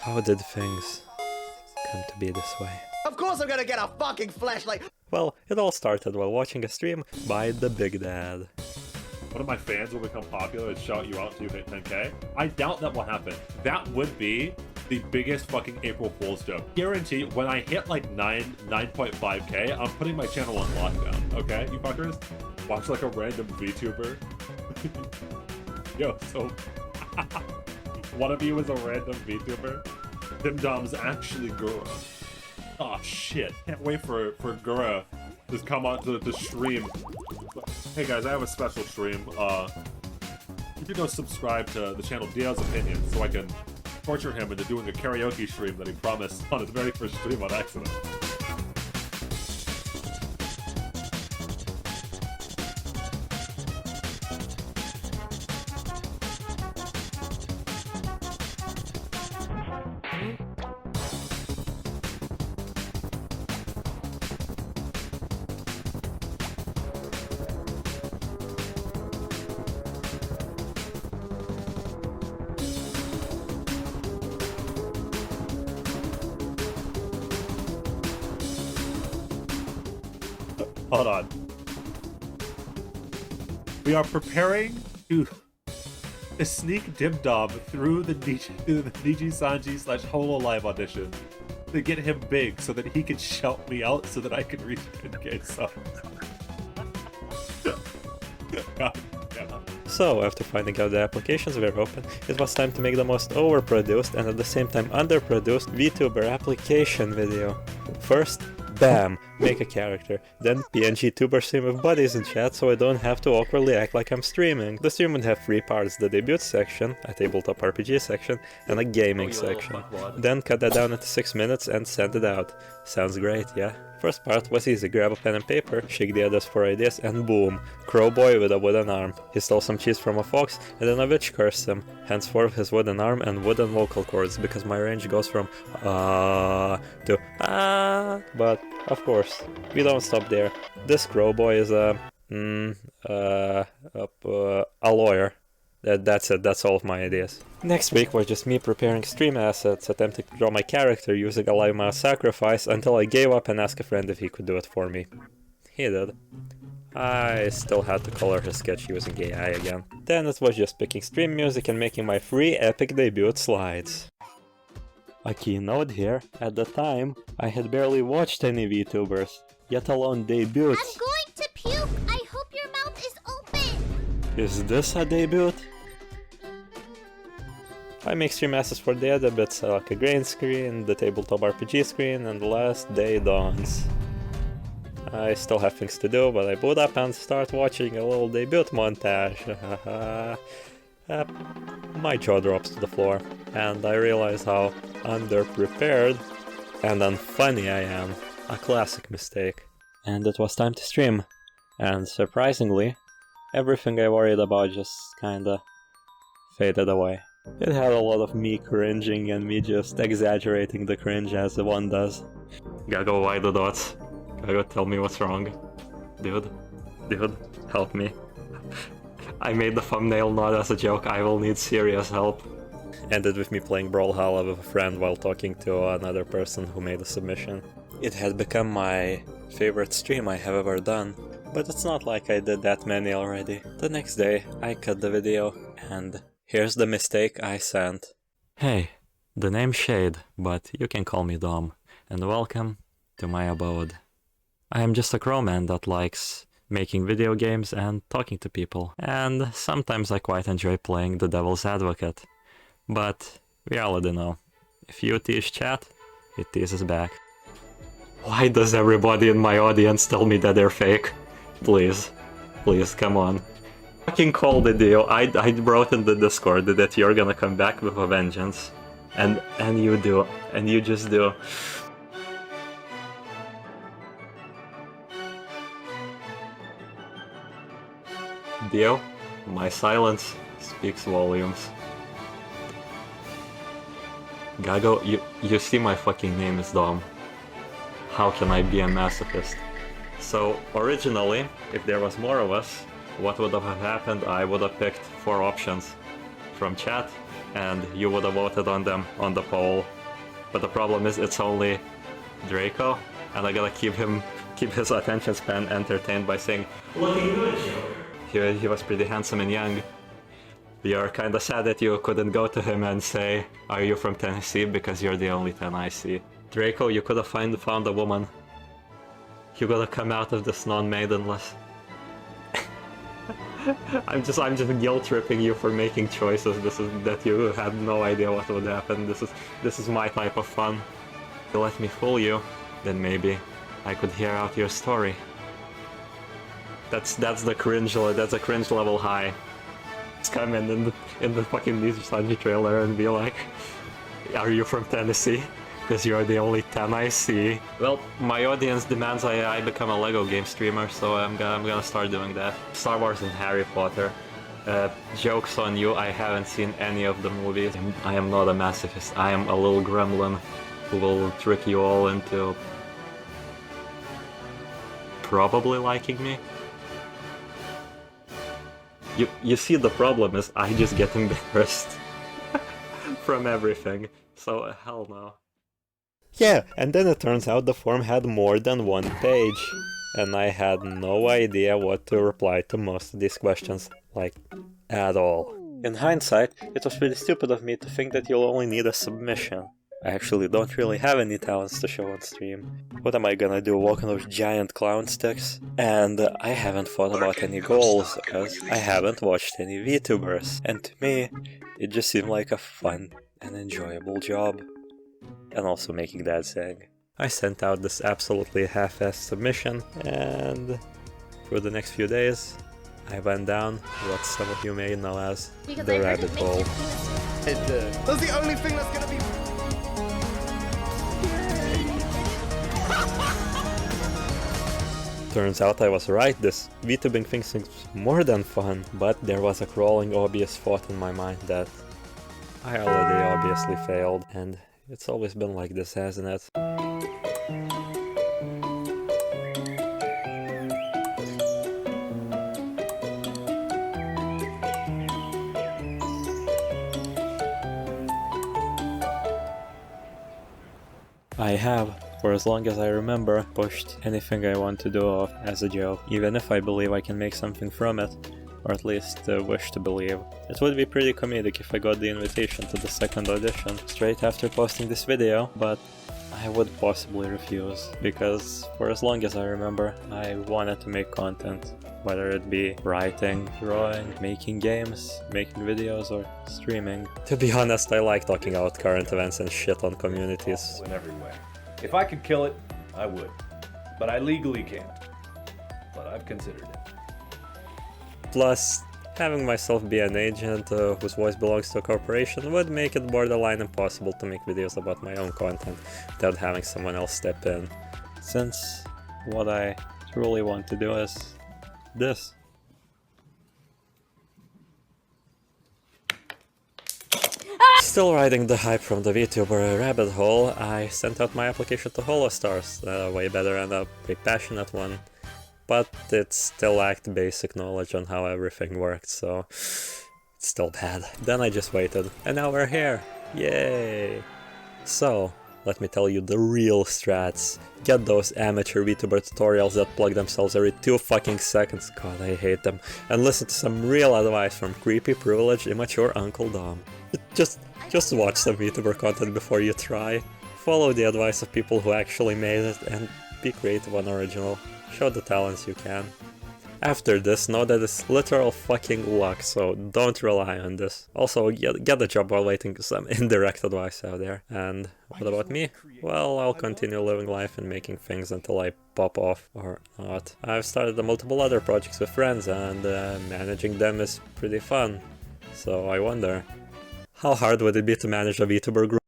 How did things come to be this way? Of course I'm gonna get a fucking flashlight! Well, it all started while watching a stream by the Big Dad. One of my fans will become popular and shout you out till you hit 10k. I doubt that will happen. That would be the biggest fucking April Fool's joke. Guarantee when I hit like 9.5k, I'm putting my channel on lockdown, okay, you fuckers? Watch like a random VTuber. Yo, so one of you is a random VTuber? Dimdom's actually Gura. Oh shit, can't wait for Gura to come on to stream. Hey guys, I have a special stream. You can go subscribe to the channel Dia's Opinion so I can torture him into doing a karaoke stream that he promised on his very first stream on accident. Hold on. We are preparing to sneak Dimdom through the Niji Sanji / Hololive audition to get him big so that he can shout me out so that I can reach 10k subs. So, after finding out the applications were open, it was time to make the most overproduced and at the same time underproduced VTuber application video. First, bam! Make a character. Then PNG tuber stream with buddies in chat so I don't have to awkwardly act like I'm streaming. The stream would have 3 parts: the debut section, a tabletop RPG section, and a gaming section. Then cut that down into 6 minutes and send it out. Sounds great, yeah? First part was easy: grab a pen and paper, shake the others for ideas, and boom! Crowboy with a wooden arm. He stole some cheese from a fox, and then a witch cursed him. Henceforth his wooden arm and wooden vocal cords, because my range goes from to but of course, we don't stop there. This Crowboy is a lawyer. That's it, that's all of my ideas. Next week was just me preparing stream assets, attempting to draw my character using a live mouse sacrifice until I gave up and asked a friend if he could do it for me. He did. I still had to color his sketch using AI again. Then it was just picking stream music and making my 3 epic debut slides. A keynote here: at the time, I had barely watched any VTubers, yet alone debuts. I'm going to puke! I hope your mouth is open! Is this a debut? I make stream assets for the other bits, like a green screen, the tabletop RPG screen, and the last day dawns. I still have things to do, but I boot up and start watching a little debut montage. My jaw drops to the floor, and I realize how underprepared and unfunny I am. A classic mistake. And it was time to stream. And surprisingly, everything I worried about just kinda faded away. It had a lot of me cringing and me just exaggerating the cringe as one does. Gago, why the dots? Gago, tell me what's wrong. Dude, help me. I made the thumbnail not as a joke, I will need serious help. Ended with me playing Brawlhalla with a friend while talking to another person who made a submission. It had become my favorite stream I have ever done, but it's not like I did that many already. The next day, I cut the video, and here's the mistake I sent. Hey, the name's Shade, but you can call me Dom, and welcome to my abode. I am just a crowman that likes making video games and talking to people, and sometimes I quite enjoy playing the devil's advocate. But we already know, if you tease chat, it teases back. Why does everybody in my audience tell me that they're fake? Please, come on. Fucking call the deal. I wrote in the Discord that you're gonna come back with a vengeance. And you do, and you just do. Dio, my silence speaks volumes. Gago, you see my fucking name is Dom. How can I be a masochist? So, originally, if there was more of us, what would have happened? I would have picked 4 options. From chat, and you would have voted on them on the poll. But the problem is it's only Draco, and I gotta keep his attention span entertained by saying, "Looking good, Joker." He was pretty handsome and young. You're kinda sad that you couldn't go to him and say, "Are you from Tennessee?" because you're the only 10 I see. Draco, you could have found a woman. You gotta come out of this non-maidenless. I'm just guilt-tripping you for making choices that you had no idea what would happen. This is my type of fun. If you let me fool you, then maybe I could hear out your story. That's the cringe. That's a cringe level high. Just come in the fucking Sanji trailer and be like, "Are you from Tennessee? Because you're the only 10 I see." Well, my audience demands I become a LEGO game streamer, so I'm gonna start doing that. Star Wars and Harry Potter. Joke's on you, I haven't seen any of the movies. I am not a masochist. I am a little gremlin who will trick you all into probably liking me. You see, the problem is I just get embarrassed from everything, so hell no. Yeah, and then it turns out the form had more than one page, and I had no idea what to reply to most of these questions, like, at all. In hindsight, it was pretty stupid of me to think that you'll only need a submission. I actually don't really have any talents to show on stream. What am I gonna do, walk on those giant clown sticks? And I haven't thought about any goals, because I haven't watched any Vtubers, and to me, it just seemed like a fun and enjoyable job. And also making that sing. I sent out this absolutely half-assed submission, and for the next few days, I went down what some of you may know as the rabbit hole. That's the only thing that's gonna be. Turns out I was right, this VTubing thing seems more than fun, but there was a crawling obvious thought in my mind that I already obviously failed, and it's always been like this, hasn't it? I have, for as long as I remember, pushed anything I want to do off as a joke, even if I believe I can make something from it, or at least wish to believe. It would be pretty comedic if I got the invitation to the second audition straight after posting this video, but I would possibly refuse, because for as long as I remember, I wanted to make content, whether it be writing, drawing, making games, making videos, or streaming. To be honest, I like talking about current events and shit on communities. In every way. If I could kill it, I would. But I legally can't. But I've considered it. Plus, having myself be an agent whose voice belongs to a corporation would make it borderline impossible to make videos about my own content without having someone else step in. Since what I truly want to do is this. Still riding the hype from the VTuber rabbit hole, I sent out my application to Holostars, a way better and a pretty passionate one. But it still lacked basic knowledge on how everything worked, so it's still bad. Then I just waited, and now we're here! Yay! So, let me tell you the real strats. Get those amateur VTuber tutorials that plug themselves every 2 fucking seconds, god I hate them, and listen to some real advice from creepy, privileged, immature Uncle Dom. Just watch some VTuber content before you try. Follow the advice of people who actually made it, and be creative and original. Show the talents you can. After this, know that it's literal fucking luck, so don't rely on this. Also, get a job while waiting for some indirect advice out there. And what about me? Well, I'll continue living life and making things until I pop off, or not. I've started multiple other projects with friends, and managing them is pretty fun. So I wonder, how hard would it be to manage a VTuber group?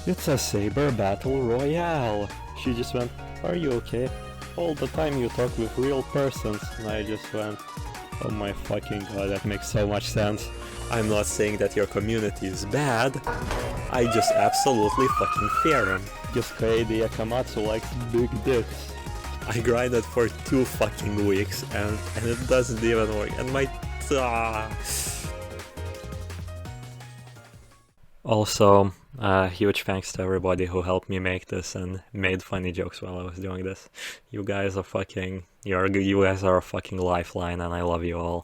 It's a Saber Battle Royale! She just went, "Are you okay?" All the time you talk with real persons, and I just went, "Oh my fucking god, that makes so much sense." I'm not saying that your community is bad, I just absolutely fucking fear them. Just Kaede Akamatsu likes big dicks. I grinded for 2 fucking weeks and it doesn't even work. And my... Also, huge thanks to everybody who helped me make this and made funny jokes while I was doing this. You guys are fucking... You guys are a fucking lifeline and I love you all.